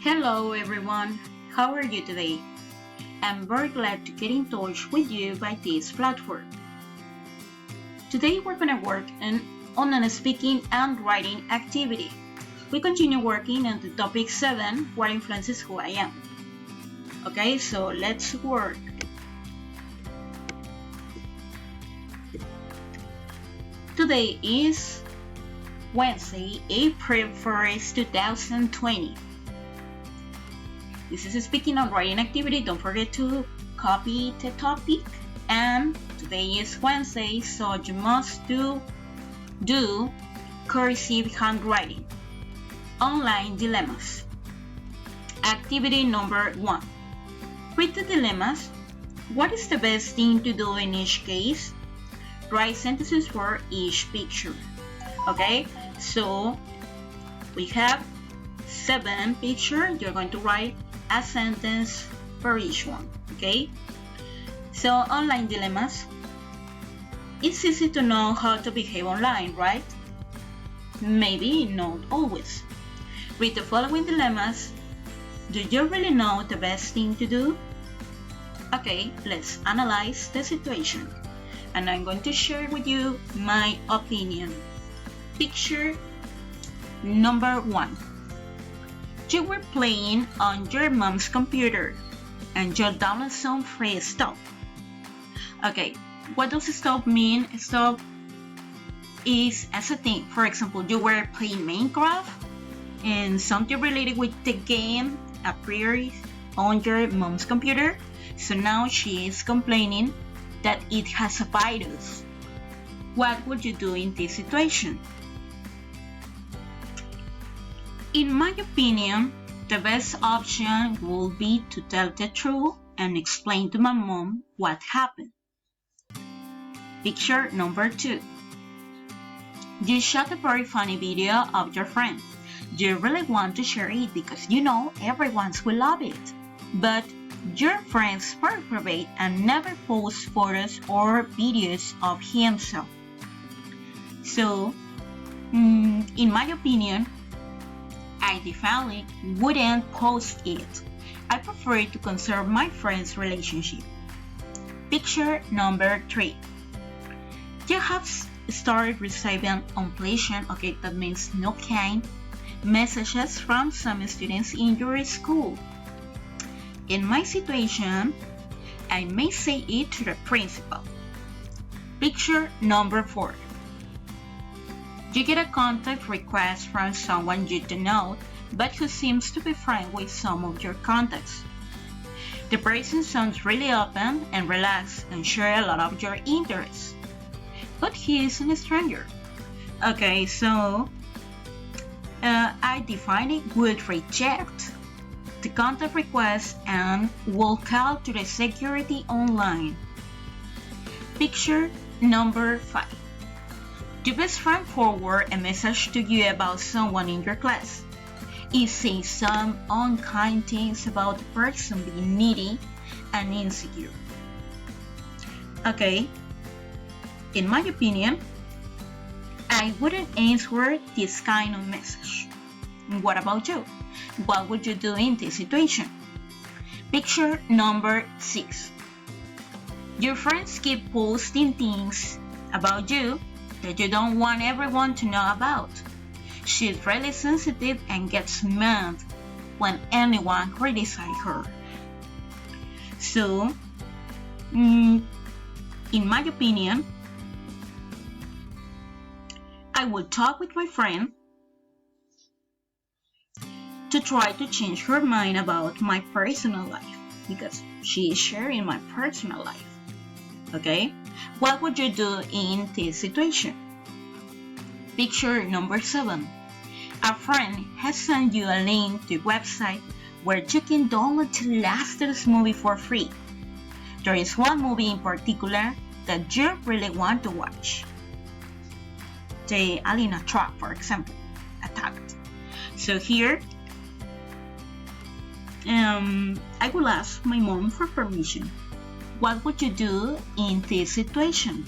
Hello everyone, how are you today? I'm very glad to get in touch with you by this platform. Today we're going to work on a speaking and writing activity. We continue working on the topic 7, what influences who I am. Okay, so let's work. Today is Wednesday, April 1st, 2020. This is a speaking and writing activity. Don't forget to copy the topic. And today is Wednesday, so you must do cursive handwriting. Online dilemmas. Activity number 1. Read the dilemmas. What is the best thing to do in each case? Write sentences for each picture. Okay, so we have 7 pictures. You're going to write a sentence for each one. Okay, so online dilemmas. It's easy to know how to behave online, right? Maybe not always. Read the following dilemmas. Do you really know the best thing to do? Okay, let's analyze the situation. And I'm going to share with you my opinion. Picture number 1. You were playing on your mom's computer and you download some free stuff. Okay, what does stuff mean? Stuff is as a thing. For example, you were playing Minecraft and something related with the game appears on your mom's computer. So now she is complaining that it has a virus. What would you do in this situation? In my opinion, the best option would be to tell the truth and explain to my mom what happened. Picture number 2. You shot a very funny video of your friend. You really want to share it because you know everyone will love it. But your friend's very private and never posts photos or videos of himself. So, in my opinion, I definitely wouldn't post it. I prefer to conserve my friend's relationship. Picture number 3. You have started receiving unpleasant, okay, that means no kind, messages from some students in your school. In my situation, I may say it to the principal. Picture number 4. You get a contact request from someone you don't know, but who seems to be friends with some of your contacts. The person sounds really open and relaxed and shares a lot of your interests, but he is a stranger. Okay, so I definitely would reject the contact request and will call to the security online. Picture number 5. Your best friend forward a message to you about someone in your class. It says some unkind things about the person being needy and insecure. Okay, in my opinion, I wouldn't answer this kind of message. What about you? What would you do in this situation? Picture number 6. Your friends keep posting things about you that you don't want everyone to know about. She's really sensitive and gets mad when anyone criticizes her. So, in my opinion, I will talk with my friend to try to change her mind about my personal life because she is sharing my personal life. Okay? What would you do in this situation? Picture number 7. A friend has sent you a link to a website where you can download the latest movie for free. There is one movie in particular that you really want to watch. The alien truck, for example, attacked. So here, I will ask my mom for permission. What would you do in this situation?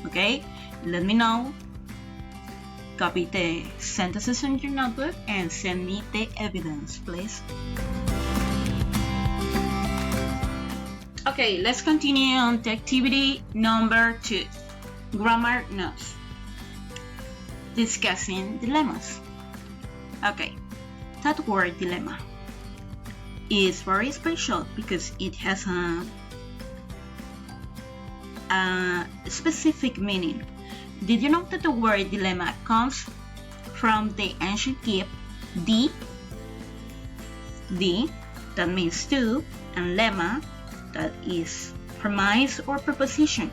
Okay, let me know Copy the sentences in your notebook and send me the evidence, please. Okay, let's continue on to activity number 2. Grammar notes. Discussing dilemmas. Okay, that word dilemma is very special because it has a specific meaning. Did you know that the word dilemma comes from the ancient Greek di, that means two, and lemma, that is premise or proposition.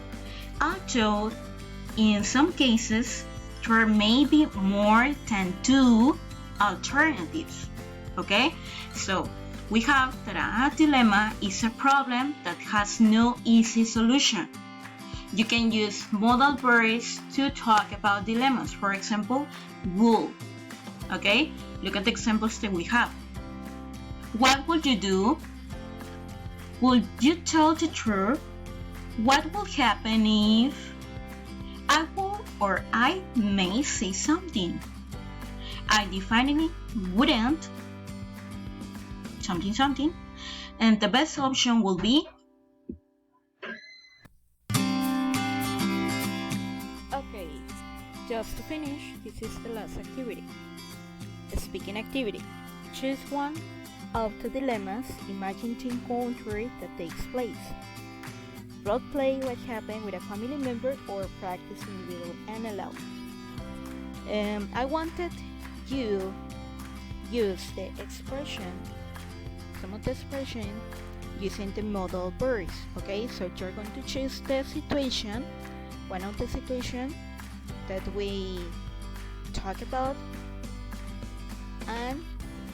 Although in some cases there may be more than two alternatives. Okay, so we have that a dilemma is a problem that has no easy solution. You can use modal verbs to talk about dilemmas. For example, would. Okay, look at the examples that we have. What would you do? Would you tell the truth? What will happen if? I will or I may say something. I definitely wouldn't. Something. And the best option will be. Okay, just to finish, this is the last activity. The speaking activity. Choose one of the dilemmas imagined to encounter that takes place. Role play what happened with a family member or practice individual and aloud. I wanted you use the expression, some of the expression using the modal verbs. Okay, so you're going to choose the situation, one of the situation that we talk about, and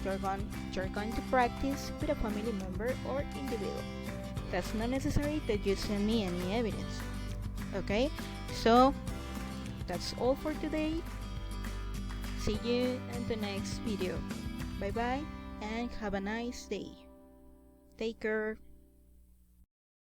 you're going to practice with a family member or individual. That's not necessary that you send me any evidence. Okay, so that's all for today. See you in the next video. Bye bye and have a nice day. Take care.